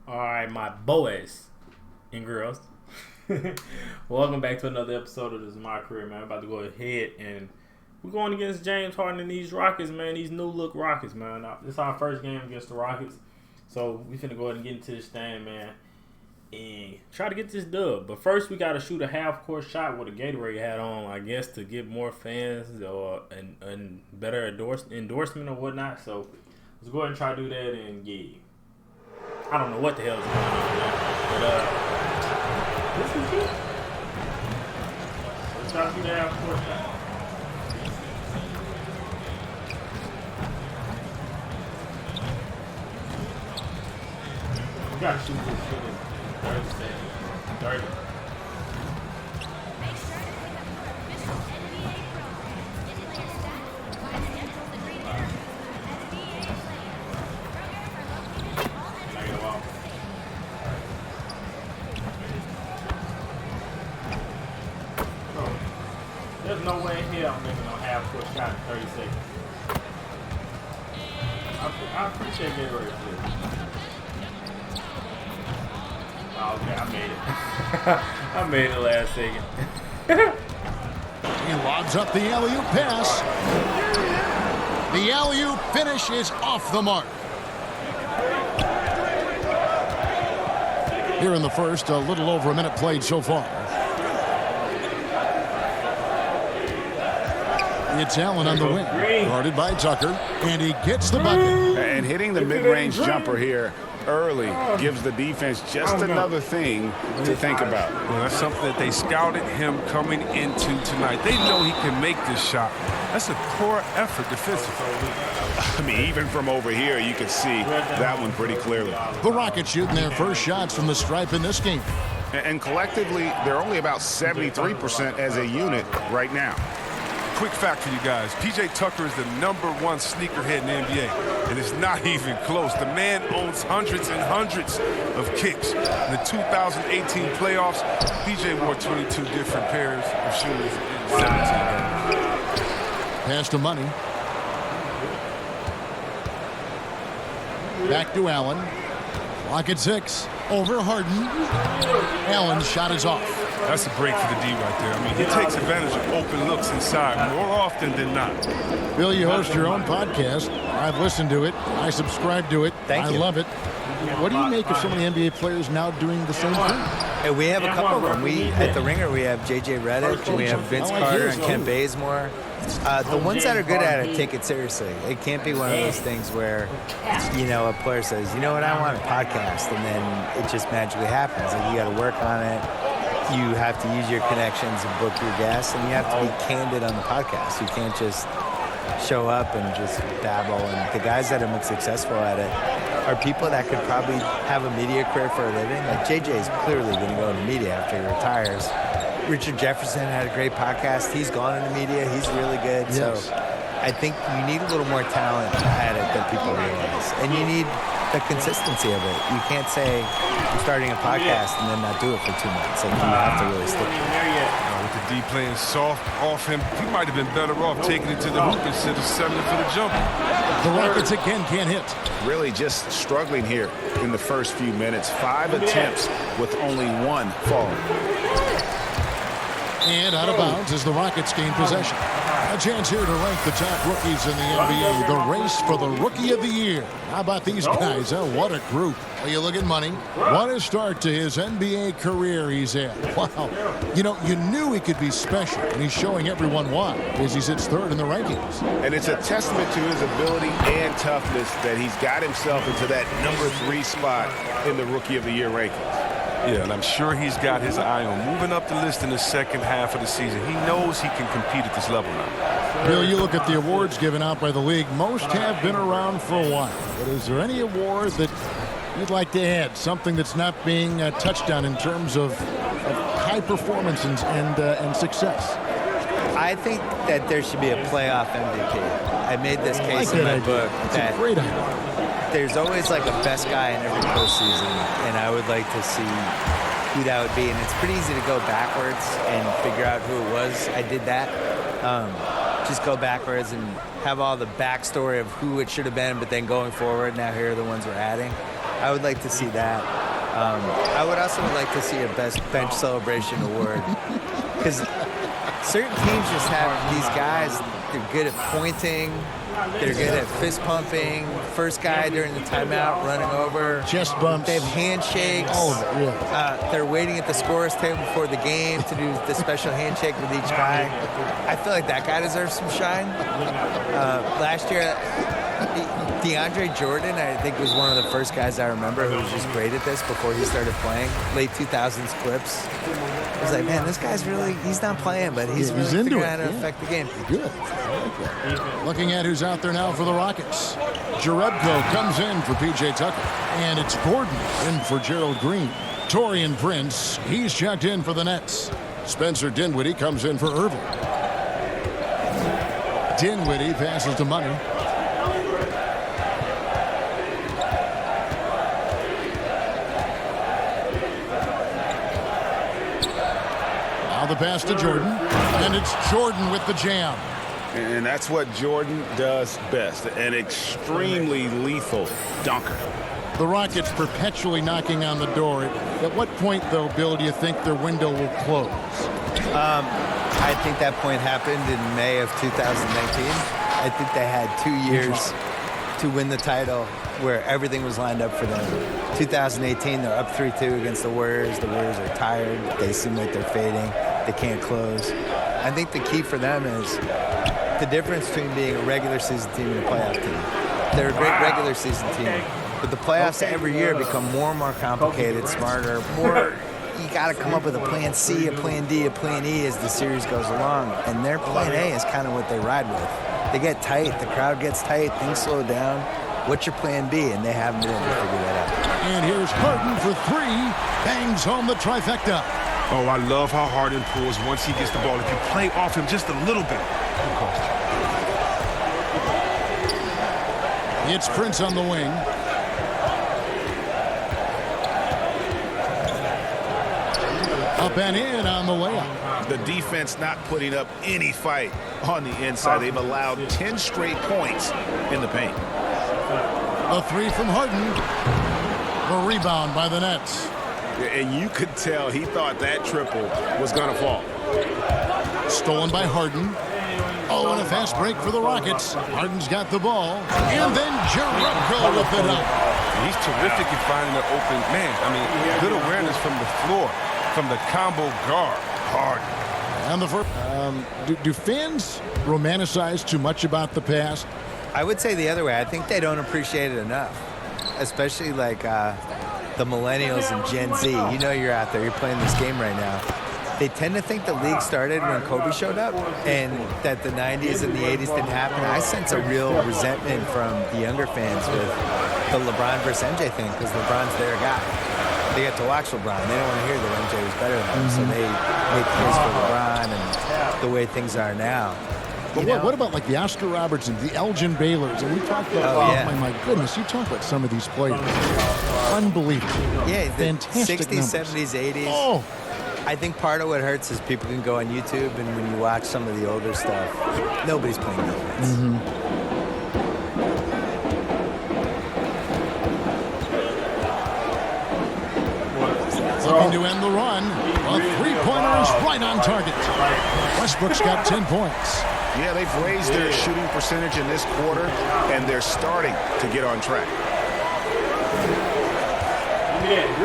All right, my boys and girls. Welcome back to another episode of This Is My Career, man. I'm about to go ahead and we're going against James Harden and these Rockets, man. These new look Rockets, man. This is our first game against the Rockets. So we finna go ahead and get into this thing, man, and try to get this dub. But first, we got to shoot a half-court shot with a Gatorade hat on, I guess, to get more fans or and better endorsement or whatnot. So let's go ahead and try to do that. And yeah, I don't know what the hell is going on, man. But this is it. Let's try to shoot a half-court shot. We gotta shoot this shit in 30 seconds. 30. There's no way in hell I'm making no half-court shot in 30 seconds. I appreciate Gatorade for this. Oh, okay, I made it. I made it last second. He lobs up the alley-oop pass. The alley-oop finish is off the mark. Here in the first, a little over a minute played so far. It's Allen on the wing, guarded by Tucker, and he gets the bucket. And hitting the mid-range jumper here early gives the defense just another thing to think about. Well, that's something that they scouted him coming into tonight. They know he can make this shot. That's a poor effort defensively. I mean, even from over here, you can see that one pretty clearly. The Rockets shooting their first shots from the stripe in this game. And collectively, they're only about 73% as a unit right now. Quick fact for you guys, P.J. Tucker is the #1 sneakerhead in the NBA, and it's not even close. The man owns hundreds and hundreds of kicks. In the 2018 playoffs, P.J. wore 22 different pairs of shoes in 17 games. Pass to Money. Back to Allen. Clock at 6. Over Harden. Allen's shot is off. That's a break for the D right there. I mean, he takes advantage of open looks inside more often than not. Bill, you host your own podcast. I've listened to it. I subscribe to it. I love it. What do you make of so many NBA players now doing the same thing? Hey, we have a couple of them. At the Ringer, we have J.J. Redick, we have Vince Carter and Kent Bazemore. The ones that are good at it take it seriously. It can't be one of those things where, a player says, you know what, I want a podcast, and then it just magically happens. Like, you got to work on it. You have to use your connections and book your guests, and you have to be candid on the podcast. You can't just show up and just babble. And the guys that are successful at it are people that could probably have a media career for a living. Like JJ is clearly going to go into media after he retires. Richard Jefferson had a great podcast. He's gone into media. He's really good. Yes. So I think you need a little more talent at it than people realize. And you need the consistency of it. You can't say, I'm starting a podcast and then not do it for 2 months. Like, you have to really stick to it. With the D playing soft off him, he might have been better off taking it to the hoop instead of settling for the jumper. The Rockets again can't hit. Really just struggling here in the first few minutes. 5 attempts with only 1 falling. And out of bounds as the Rockets gain possession. A chance here to rank the top rookies in the NBA. The race for the Rookie of the Year. How about these guys? What a group. Well, you look at Money. What a start to his NBA career he's had. Wow. You knew he could be special, and he's showing everyone why as he sits third in the rankings. And it's a testament to his ability and toughness that he's got himself into that #3 spot in the Rookie of the Year rankings. Yeah, and I'm sure he's got his eye on moving up the list in the second half of the season. He knows he can compete at this level now. Bill, you look at the awards given out by the league. Most have been around for a while. But is there any award that you'd like to add? Something that's not being touched on in terms of high performance and success? I think that there should be a playoff MVP. I made this case in my book. That's a great idea. There's always like a best guy in every postseason, and I would like to see who that would be. And it's pretty easy to go backwards and figure out who it was. I did that. Just go backwards and have all the backstory of who it should have been, but then going forward, now here are the ones we're adding. I would like to see that. I would also like to see a best bench celebration award, because certain teams just have these guys. They're good at pointing. They're good at fist pumping. First guy during the timeout running over. Chest bumps. They have handshakes. Oh, yeah. They're waiting at the scorer's table before the game to do the special handshake with each guy. I feel like that guy deserves some shine. Last year, DeAndre Jordan, I think, was one of the first guys I remember who was just great at this before he started playing. Late 2000s clips. I was like, man, this guy's really, he's not playing, but he's really into figuring it. out how to affect the game. Good. I like that. Looking at who's out there now for the Rockets. Jerebko comes in for P.J. Tucker. And it's Gordon in for Gerald Green. Taurean Prince, he's checked in for the Nets. Spencer Dinwiddie comes in for Irving. Dinwiddie passes to Money. Now the pass to Jordan, and it's Jordan with the jam. And that's what Jordan does best, an extremely lethal dunker. The Rockets perpetually knocking on the door. At what point, though, Bill, do you think their window will close? I think that point happened in May of 2019. I think they had 2 years to win the title where everything was lined up for them. 2018, they're up 3-2 against the Warriors. The Warriors are tired. They seem like they're fading. They can't close. I think the key for them is the difference between being a regular season team and a playoff team. They're a great regular season team, but the playoffs every year become more and more complicated, smarter, more. You got to come up with a plan C, a plan D, a plan E as the series goes along. And their plan A is kind of what they ride with. They get tight, the crowd gets tight, things slow down. What's your plan B? And they haven't been able to figure that out. And here's Harden for three. Bangs home the trifecta. Oh, I love how Harden pulls once he gets the ball. If you play off him just a little bit. It's Prince on the wing. Up and in on the layup. The defense not putting up any fight on the inside. They've allowed 10 straight points in the paint. A three from Harden. The rebound by the Nets. And you could tell he thought that triple was going to fall. Stolen by Harden. Oh, and a fast break for the Rockets. Harden's got the ball. And then Jerebko with it up. He's terrific at finding the open man. I mean, good awareness from the floor, from the combo guard. Harden. And the first, do fans romanticize too much about the past? I would say the other way. I think they don't appreciate it enough, especially like the millennials and Gen Z. You know you're out there. You're playing this game right now. They tend to think the league started when Kobe showed up and that the 90s and the 80s didn't happen. I sense a real resentment from the younger fans with the LeBron versus MJ thing because LeBron's their guy. They get to watch LeBron. They don't want to hear that MJ was better than them, so they make plays for LeBron and the way things are now. But what about like the Oscar Robertsons, the Elgin Baylors? And we talked about, my goodness, you talk about some of these players. Unbelievable. Yeah, the fantastic 60s, numbers. 70s, 80s. Oh. I think part of what hurts is people can go on YouTube, and when you watch some of the older stuff, nobody's playing defense. Looking to end the run. A three-pointer is right on target. Westbrook's got 10 points. Yeah, they've raised their shooting percentage in this quarter, and they're starting to get on track.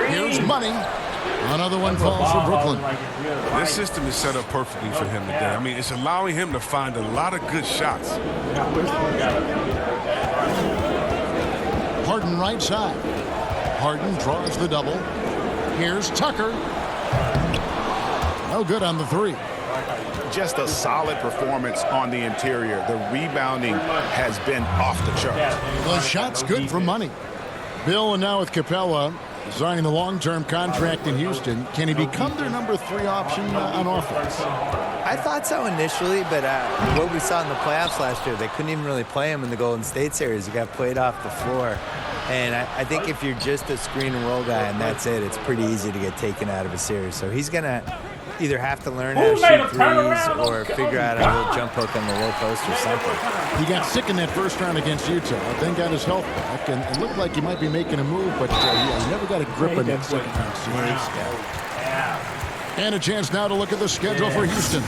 Here's Money. Another one falls for Brooklyn. This system is set up perfectly for him today. I mean, it's allowing him to find a lot of good shots. Harden right side. Harden draws the double. Here's Tucker. No good on the three. Just a solid performance on the interior. The rebounding has been off the charts. The shot's good for Money. Bill, and now with Capela signing the long-term contract in Houston, can he become their number 3 option on offense? I thought so initially, but what we saw in the playoffs last year, they couldn't even really play him in the Golden State series. He got played off the floor. And I think if you're just a screen and roll guy and that's it, it's pretty easy to get taken out of a series. So he's gonna either have to learn how to shoot threes or figure out a little jump hook on the low post or something. He got sick in that first round against Utah, then got his health back, and it looked like he might be making a move, but he never got a grip in that second round series. And a chance now to look at the schedule for Houston.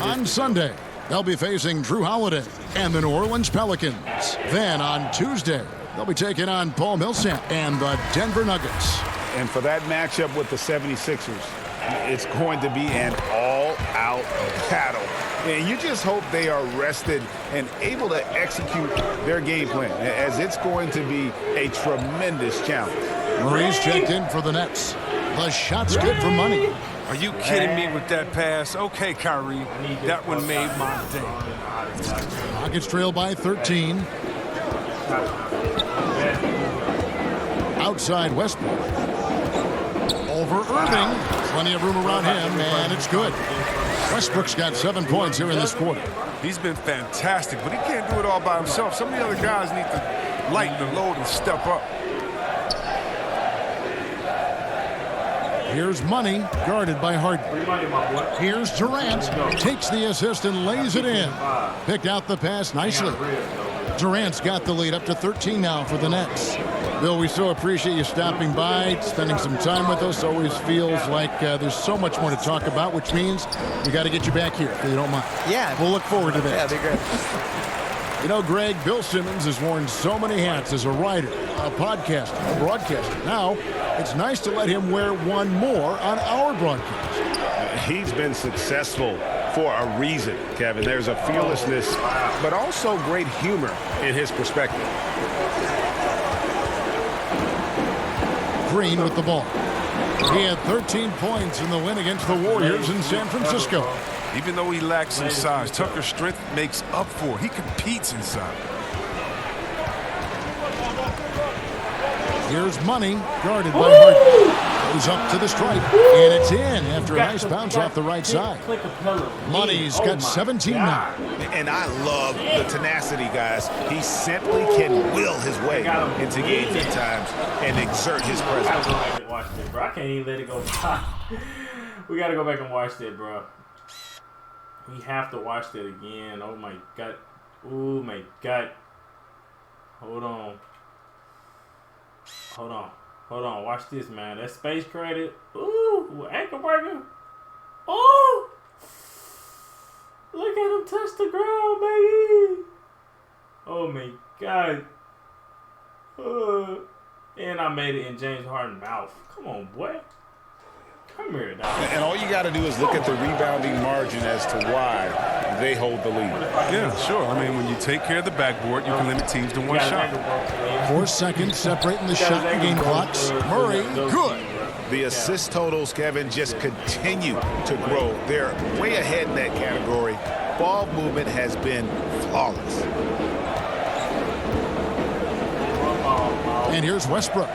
On Sunday, they'll be facing Drew Holiday and the New Orleans Pelicans. Then on Tuesday, they'll be taking on Paul Millsap and the Denver Nuggets. And for that matchup with the 76ers, it's going to be an all-out battle. And you just hope they are rested and able to execute their game plan, as it's going to be a tremendous challenge. Murray's checked in for the Nets. The shot's good for money. Are you kidding me with that pass? Okay, Kyrie, that one made my day. Rockets trail by 13. Outside Westbrook. Over Irving. Plenty of room around him, and it's good. Westbrook's got 7 points here in this quarter. He's been fantastic, but he can't do it all by himself. Some of the other guys need to lighten the load and step up. Here's Money, guarded by Harden. Here's Durant, takes the assist and lays it in. Picked out the pass nicely. Durant's got the lead up to 13 now for the Nets. Bill, we so appreciate you stopping by, spending some time with us. Always feels like there's so much more to talk about, which means we got to get you back here if you don't mind. Yeah. We'll look forward to that. Yeah, that'd be great. You know, Greg, Bill Simmons has worn so many hats as a writer, a podcaster, a broadcaster. Now, it's nice to let him wear one more on our broadcast. He's been successful for a reason, Kevin. There's a fearlessness, but also great humor in his perspective. Green with the ball. He had 13 points in the win against the Warriors in San Francisco. Even though he lacks some size, Tucker's strength makes up for it. He competes inside. Here's Money, guarded by Harden. Goes up to the stripe, and it's in after a nice bounce off the right side. Money's got 17 now. And I love the tenacity, guys. He simply can will his way into games at times and exert his presence. I can't even let it go by. We got to go back and watch that, bro. We have to watch that again. Oh, my God. Oh, my God. Hold on. Hold on. Hold on. Watch this, man. That space credit. Ooh, ankle breaker. Oh! Look at him touch the ground, baby. Oh, my God. And I made it in James Harden's mouth. Come on, boy. Come here, dog. And all you got to do is look at the rebounding margin as to why they hold the lead. Yeah, sure. I mean, when you take care of the backboard, you can limit teams to one shot. 4 seconds separating the shot and game clocks. Murray, good. The assist totals, Kevin, just continue to grow. They're way ahead in that category. Ball movement has been flawless. And here's Westbrook.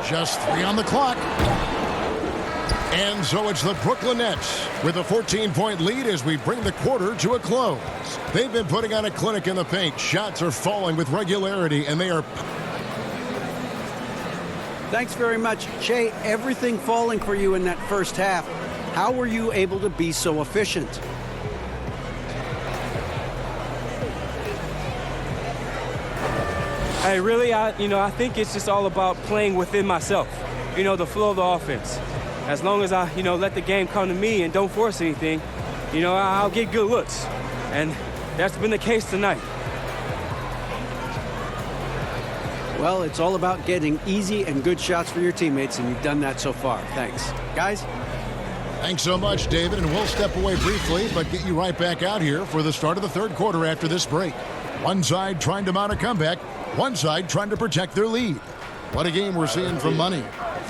Just 3 on the clock. And so it's the Brooklyn Nets with a 14-point lead as we bring the quarter to a close. They've been putting on a clinic in the paint. Shots are falling with regularity, and they are... Thanks very much. Shea, everything falling for you in that first half. How were you able to be so efficient? Hey, really, I think it's just all about playing within myself. The flow of the offense. As long as I, let the game come to me and don't force anything, I'll get good looks. And that's been the case tonight. Well, it's all about getting easy and good shots for your teammates, and you've done that so far. Thanks. Guys? Thanks so much, David, and we'll step away briefly, but get you right back out here for the start of the third quarter after this break. One side trying to mount a comeback, one side trying to protect their lead. What a game we're seeing from Money.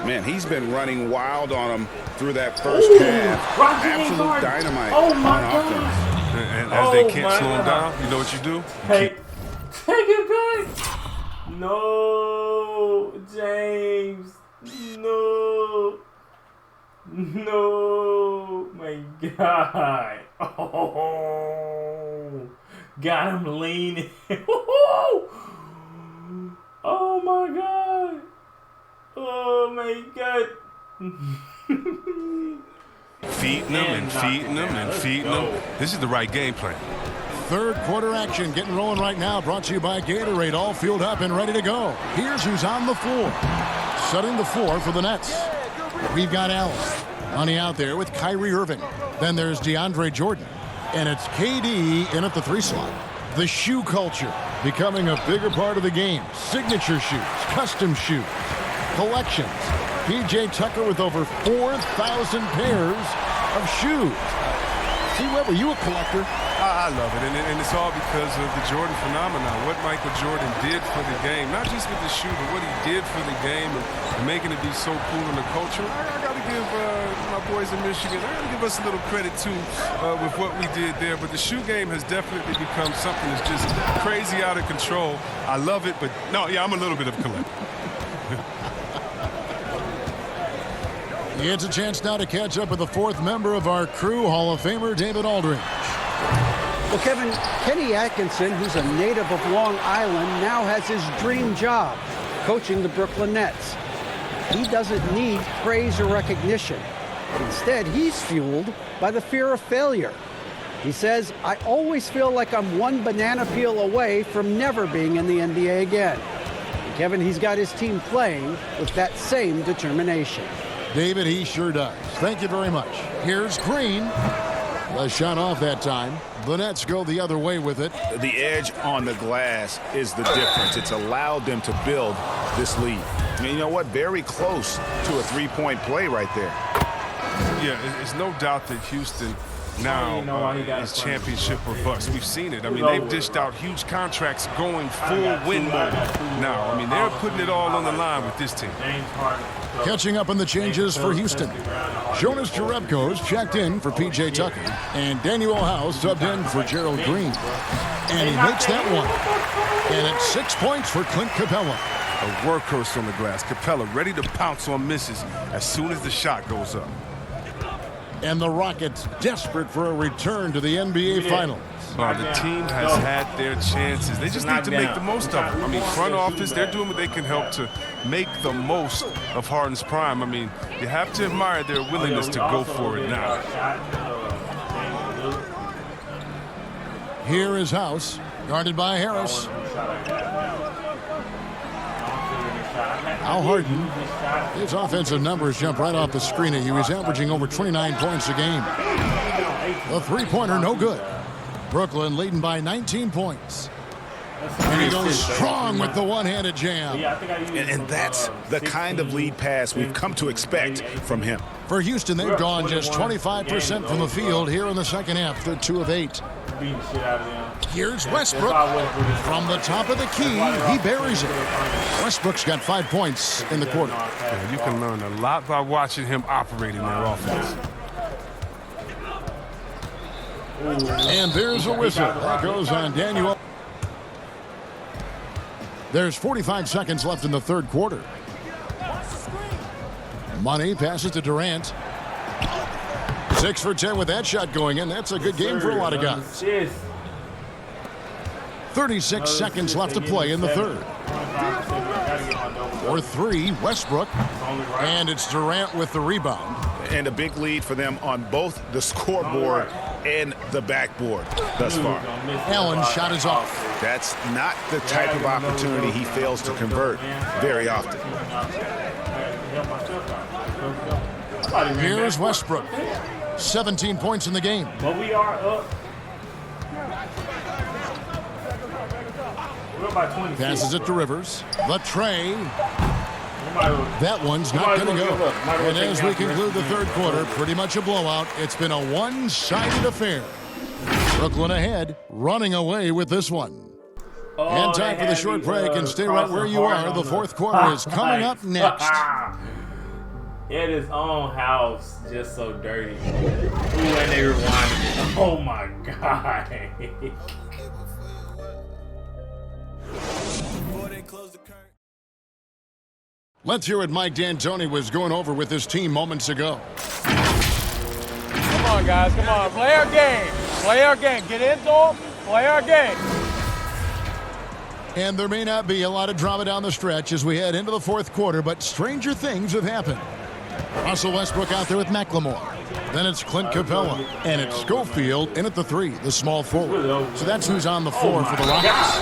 Man, he's been running wild on him through that first half. Absolute dynamite on offense. And as they can't slow him down, you know what you do? Hey, take it back. No, James. No. No. My God. Oh. Got him leaning. Oh, my God. Oh, my God. Feeding them and feeding them and feeding them. This is the right game plan. Third quarter action getting rolling right now. Brought to you by Gatorade. All fueled up and ready to go. Here's who's on the floor. Setting the floor for the Nets. We've got Allen. Money out there with Kyrie Irving. Then there's DeAndre Jordan. And it's KD in at the 3 slot. The shoe culture becoming a bigger part of the game. Signature shoes, custom shoes, collections. P.J. Tucker with over 4,000 pairs of shoes. See, Webb, are you a collector? I love it, and it's all because of the Jordan phenomenon. What Michael Jordan did for the game, not just with the shoe, but what he did for the game and making it be so cool in the culture. I got to give my boys in Michigan, I got to give us a little credit, too, with what we did there. But the shoe game has definitely become something that's just crazy out of control. I love it, but no, yeah, I'm a little bit of a collector. It's a chance now to catch up with the 4th member of our crew, Hall of Famer David Aldridge. Well, Kevin, Kenny Atkinson, who's a native of Long Island, now has his dream job, coaching the Brooklyn Nets. He doesn't need praise or recognition. Instead, he's fueled by the fear of failure. He says, I always feel like I'm one banana peel away from never being in the NBA again. And Kevin, he's got his team playing with that same determination. David, he sure does. Thank you very much. Here's Green. The shot off that time. The Nets go the other way with it. The edge on the glass is the difference. It's allowed them to build this lead. I mean, you know what? Very close to a three-point play right there. Yeah, it's no doubt that Houston now is championship or bust. We've seen it. I mean, they've dished out huge contracts going full win mode now. I mean, they're putting it all on the line with this team. Catching up on the changes for Houston. Jonas Jerebko's checked in for P.J. Tucker, and Daniel House subbed in for Gerald Green. And he makes that one. And it's 6 points for Clint Capela. A workhorse on the glass. Capela ready to pounce on misses as soon as the shot goes up. And the Rockets desperate for a return to the NBA Finals. The team has had their chances. They just need to make the most of them. I mean, front office, they're doing what they can help to make the most of Harden's prime. I mean, you have to admire their willingness to go for it now. Here is House, guarded by Harris. Al Harden, his offensive numbers jump right off the screen at you. He's averaging over 29 points a game. The three-pointer, no good. Brooklyn leading by 19 points. And he goes strong with the one-handed jam. And that's the kind of lead pass we've come to expect from him. For Houston, they've gone just 25% from the field here in the second half. They're 2 of 8. Here's Westbrook. From the top of the key, he buries it. Westbrook's got 5 points in the quarter. Yeah, you can learn a lot by watching him operate in their offense. And there's a whistle. That goes on Daniel. There's 45 seconds left in the third quarter. Money passes to Durant. 6 for 10 with that shot going in. That's a good game for a lot of guys. 36 seconds left to play in the third. For 3, Westbrook. And it's Durant with the rebound. And a big lead for them on both the scoreboard and the backboard thus far. Allen's shot is off. That's not the type of opportunity he fails to convert very often. Here's Westbrook. 17 points in the game. But we are up. We're about 20. Passes it to Rivers. The tray. That one's not going to go. And as we conclude the third quarter, pretty much a blowout. It's been a one-sided affair. Brooklyn ahead, running away with this one. And time for the short break, and stay right where you are. The fourth quarter is coming up next. It is on House, just so dirty. Ooh, and they rewinded. Oh my God. Let's hear what Mike D'Antoni was going over with his team moments ago. Come on, guys. Come on. Play our game. Play our game. Get into them. Play our game. And there may not be a lot of drama down the stretch as we head into the fourth quarter, but stranger things have happened. Russell Westbrook out there with McLemore. Then it's Clint Capela, and it's Schofield in at the 3, the small forward. So that's who's on the floor for the Rockets.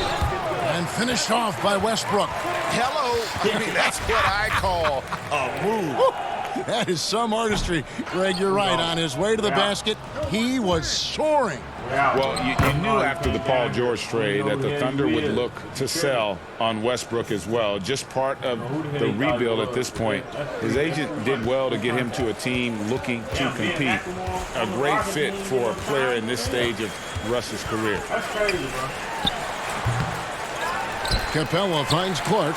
And finished off by Westbrook. Hello. I mean, that's what I call a move. That is some artistry. Greg, you're right. On his way to the basket, he was soaring. Well, you knew after the Paul George trade that the Thunder would look to sell on Westbrook as well. Just part of the rebuild at this point. His agent did well to get him to a team looking to compete. A great fit for a player in this stage of Russ's career. That's crazy, bro. Capela finds Clark.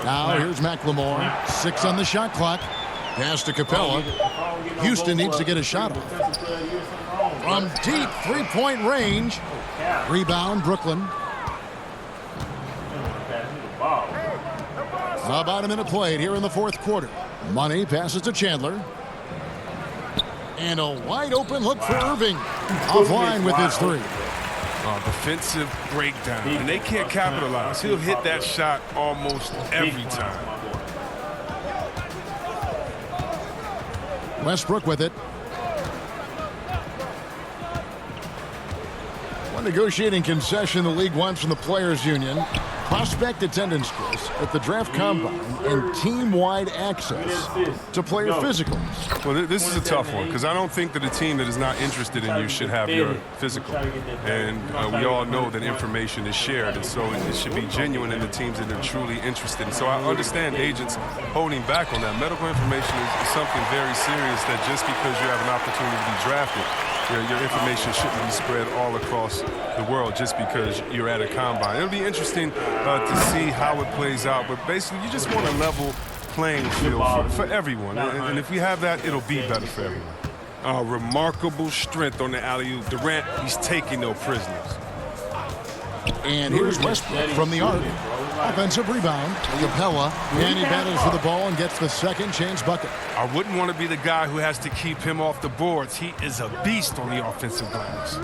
Now here's McLemore. 6 on the shot clock. Pass to Capela. Houston needs to get a shot off. From deep three-point range. Rebound, Brooklyn. About a minute played here in the fourth quarter. Money passes to Chandler. And a wide-open look for Irving. Offline with his 3. Defensive breakdown, and they can't capitalize. He'll hit that shot almost every time. Westbrook with it. One negotiating concession the league wants from the Players Union. Prospect attendance, Chris, at the draft combine and team-wide access to player physicals. Well, this is a tough one because I don't think that a team that is not interested in you should have your physical. And we all know that information is shared, and so it should be genuine in the teams that are truly interested. And so I understand agents holding back on that. Medical information is something very serious that just because you have an opportunity to be drafted, your information shouldn't be spread all across the world just because you're at a combine. It'll be interesting to see how it plays out, but basically you just want a level playing field for everyone. And if we have that, it'll be better for everyone. Remarkable strength on the alley-oop. Durant, he's taking no prisoners. And here's Westbrook from the arc. Offensive rebound. Capela. And he battles for the ball and gets the second chance bucket. I wouldn't want to be the guy who has to keep him off the boards. He is a beast on the offensive glass.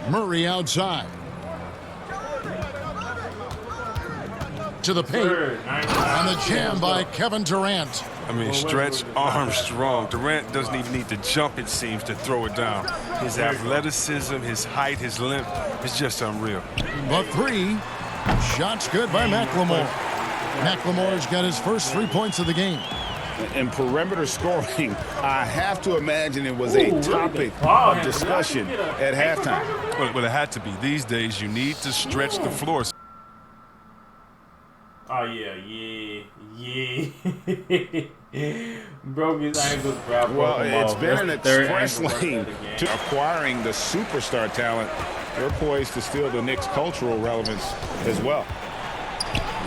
Murray outside. To the paint. And the jam by Kevin Durant. I mean, stretch Armstrong. Durant doesn't even need to jump, it seems, to throw it down. His athleticism, his height, his length is just unreal. But 3. Shots good by McLemore. McLemore's got his first 3 points of the game. And perimeter scoring, I have to imagine it was a topic of discussion at halftime. Well, it had to be. These days, you need to stretch the floor. Oh, yeah. Broke his ankles, bro. Well, it's been an express lane to acquiring the superstar talent. They're poised to steal the Knicks' cultural relevance as well.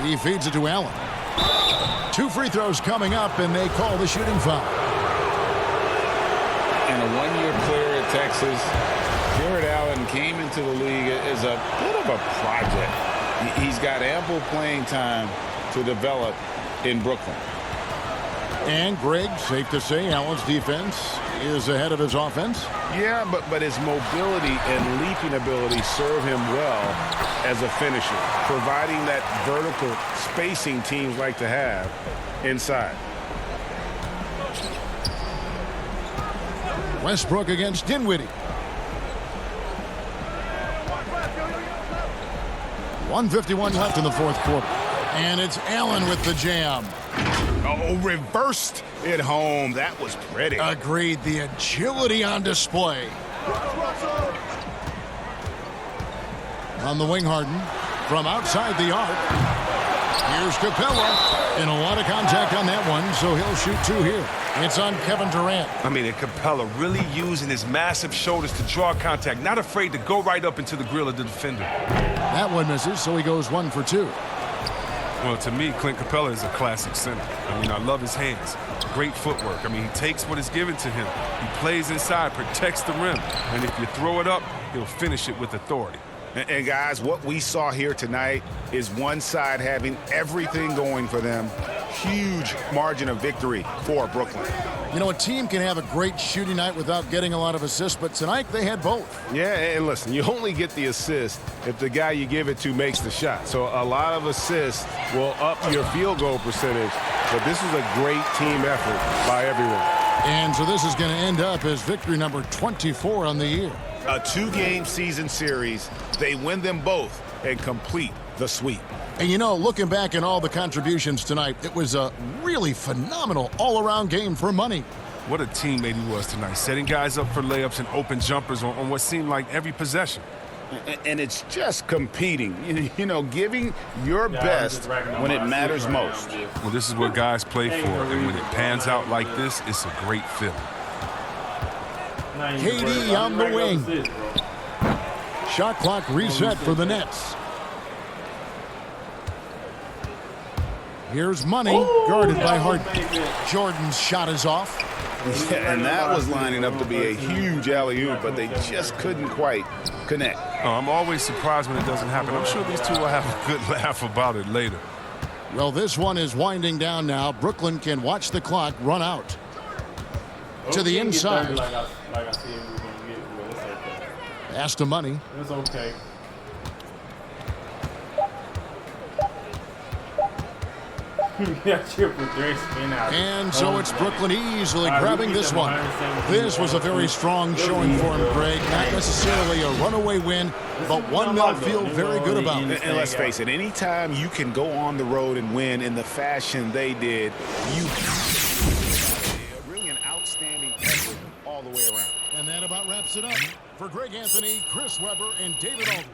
He feeds it to Allen. 2 free throws coming up, and they call the shooting foul. And a one-year player at Texas, Jared Allen came into the league as a bit of a project. He's got ample playing time to develop in Brooklyn. And Greg, safe to say, Allen's defense is ahead of his offense. Yeah, but his mobility and leaping ability serve him well as a finisher, providing that vertical spacing teams like to have inside. Westbrook against Dinwiddie. 1:51 left in the fourth quarter. And it's Allen with the jam. Oh, reversed it home. That was pretty. Agreed. The agility on display. On the wing, Harden. From outside the arc. Here's Capela. And a lot of contact on that one, so he'll shoot 2 here. It's on Kevin Durant. I mean, Capela really using his massive shoulders to draw contact, not afraid to go right up into the grill of the defender. That one misses, so he goes 1 for 2. Well, to me, Clint Capela is a classic center. I mean, I love his hands. Great footwork. I mean, he takes what is given to him. He plays inside, protects the rim. And if you throw it up, he'll finish it with authority. And guys, what we saw here tonight is one side having everything going for them, huge margin of victory for Brooklyn. You know, a team can have a great shooting night without getting a lot of assists, but tonight they had both. Yeah, and listen, you only get the assist if the guy you give it to makes the shot. So a lot of assists will up your field goal percentage, but this is a great team effort by everyone. And so this is going to end up as victory number 24 on the year. A 2-game season series, they win them both and complete the sweep. And you know, looking back at all the contributions tonight, it was a really phenomenal all-around game for money. What a teammate he was tonight, setting guys up for layups and open jumpers on what seemed like every possession. And it's just competing, you know, giving your best when it matters most. Well, this is what guys play for, and when it pans out like this, it's a great feeling. KD on the wing. Shot clock reset for the Nets. Here's money, guarded by Harden. Jordan's shot is off. Yeah, and that was lining up to be a huge alley-oop, but they just couldn't quite connect. Oh, I'm always surprised when it doesn't happen. I'm sure these two will have a good laugh about it later. Well, this one is winding down now. Brooklyn can watch the clock run out. To the inside. Pass to money. It's okay. And so it's Brooklyn easily grabbing this one. This was a very strong showing for him, Greg. Not necessarily a runaway win, but one they'll feel very good about. And let's face it, anytime you can go on the road and win in the fashion they did, really an outstanding effort all the way around. And that about wraps it up. For Greg Anthony, Chris Webber, and David Aldridge,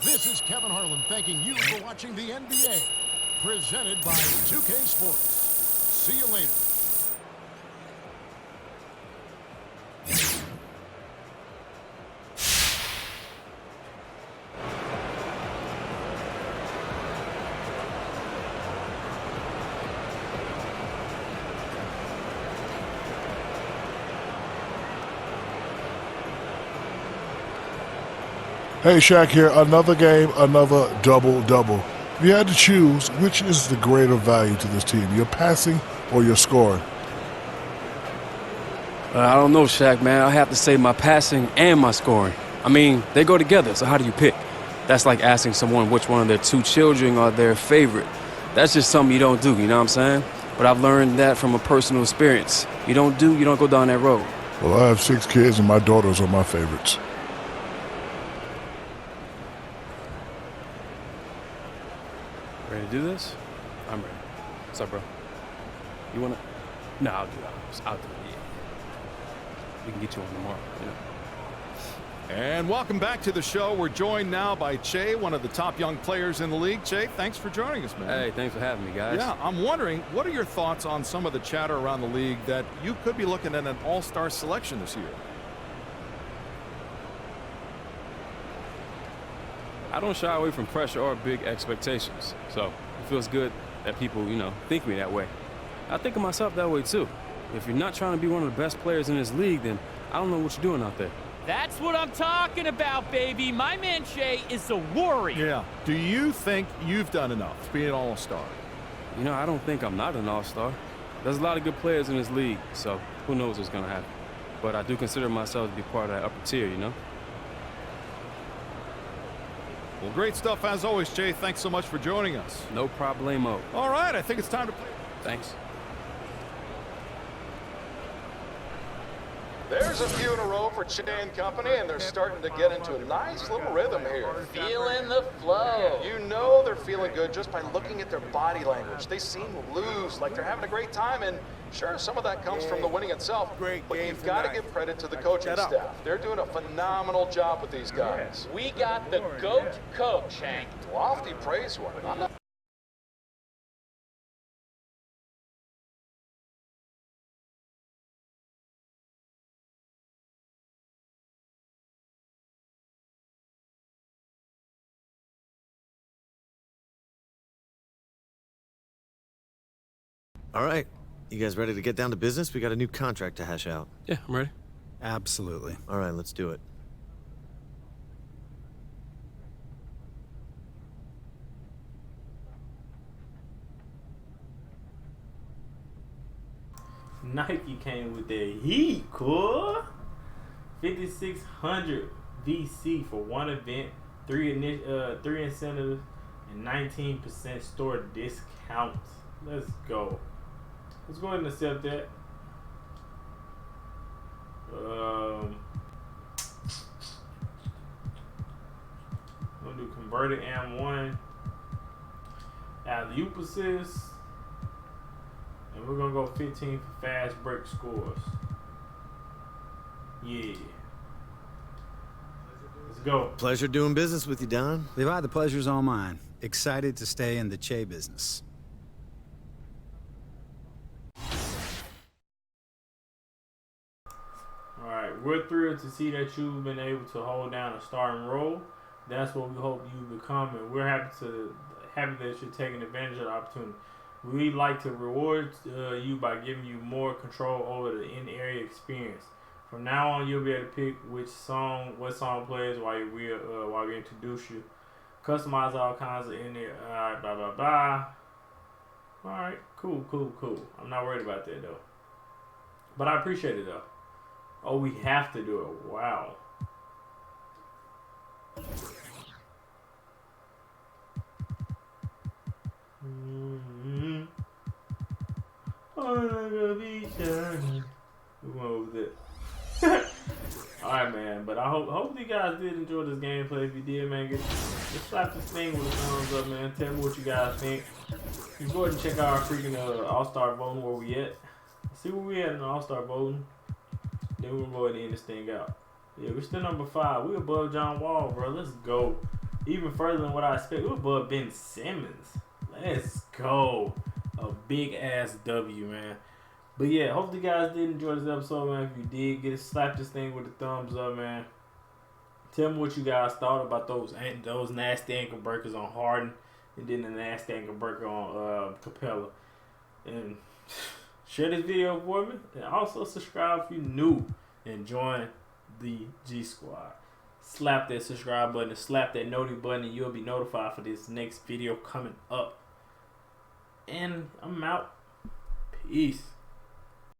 this is Kevin Harlan thanking you for watching the NBA. Presented by 2K Sports. See you later. Hey, Shaq here. Another game, another double-double. If you had to choose, which is the greater value to this team, your passing or your scoring? I don't know, Shaq, man. I have to say my passing and my scoring. I mean, they go together, so how do you pick? That's like asking someone which one of their two children are their favorite. That's just something you don't do, you know what I'm saying? But I've learned that from a personal experience. You don't go down that road. Well, I have 6 kids, and my daughters are my favorites. Ready to do this? I'm ready. What's up, bro? You wanna? No, I'll do it. I'll do it. Yeah. We can get you on tomorrow. You know? And welcome back to the show. We're joined now by Che, one of the top young players in the league. Che, thanks for joining us, man. Hey, thanks for having me, guys. Yeah, I'm wondering, what are your thoughts on some of the chatter around the league that you could be looking at an all-star selection this year? I don't shy away from pressure or big expectations. So it feels good that people, think me that way. I think of myself that way, too. If you're not trying to be one of the best players in this league, then I don't know what you're doing out there. That's what I'm talking about, baby. My man Shea is a warrior. Yeah. Do you think you've done enough to be an all-star? I don't think I'm not an all-star. There's a lot of good players in this league, so who knows what's going to happen. But I do consider myself to be part of that upper tier, Well, great stuff as always, Che. Thanks so much for joining us. No problemo. All right, I think it's time to play. Thanks. There's a few in a row for Che and company, and they're starting to get into a nice little rhythm here. Feeling the flow. You know they're feeling good just by looking at their body language. They seem loose, like they're having a great time, and sure, some of that comes from the winning itself, but you've got to give credit to the coaching staff. They're doing a phenomenal job with these guys. We got the GOAT coach, Hank. Lofty praise one. I'm not All right. You guys ready to get down to business? We got a new contract to hash out. Yeah, I'm ready. Absolutely. All right, let's do it. Nike came with their heat, cool. 5,600 VC for one event, 3 incentives, and 19% store discounts. Let's go. Let's go ahead and accept that. I'm gonna do converted AM1, alley-oop assist, and we're gonna go 15 for fast break scores. Yeah. Let's go. Pleasure doing business with you, Don. Levi, the pleasure's all mine. Excited to stay in the Che business. Alright, we're thrilled to see that you've been able to hold down a starting role. That's what we hope you become, and we're happy that you're taking advantage of the opportunity. We'd like to reward you by giving you more control over the in-area experience. From now on, you'll be able to pick what song plays while we introduce you. Customize all kinds of in-there, blah, blah, blah. Alright, cool. I'm not worried about that, though. But I appreciate it, though. Oh, we have to do it. Wow. We went over that. Alright, man. But I hope you guys did enjoy this gameplay. If you did, man, just slap this thing with a thumbs up, man. Tell me what you guys think. You go ahead and check out our freaking All-Star voting, where we at. See where we at in the All-Star voting. Then we're going to go ahead and end this thing out. Yeah, we're still number 5. We're above John Wall, bro. Let's go. Even further than what I expect. We're above Ben Simmons. Let's go. A big-ass W, man. But yeah, hopefully you guys did enjoy this episode, man. If you did, slap this thing with a thumbs up, man. Tell me what you guys thought about those nasty ankle breakers on Harden, and then the nasty ankle breaker on Capela. And share this video for me, and also subscribe if you're new and join the Geesquad. Slap that subscribe button and slap that noti button, and you'll be notified for this next video coming up. And I'm out. Peace.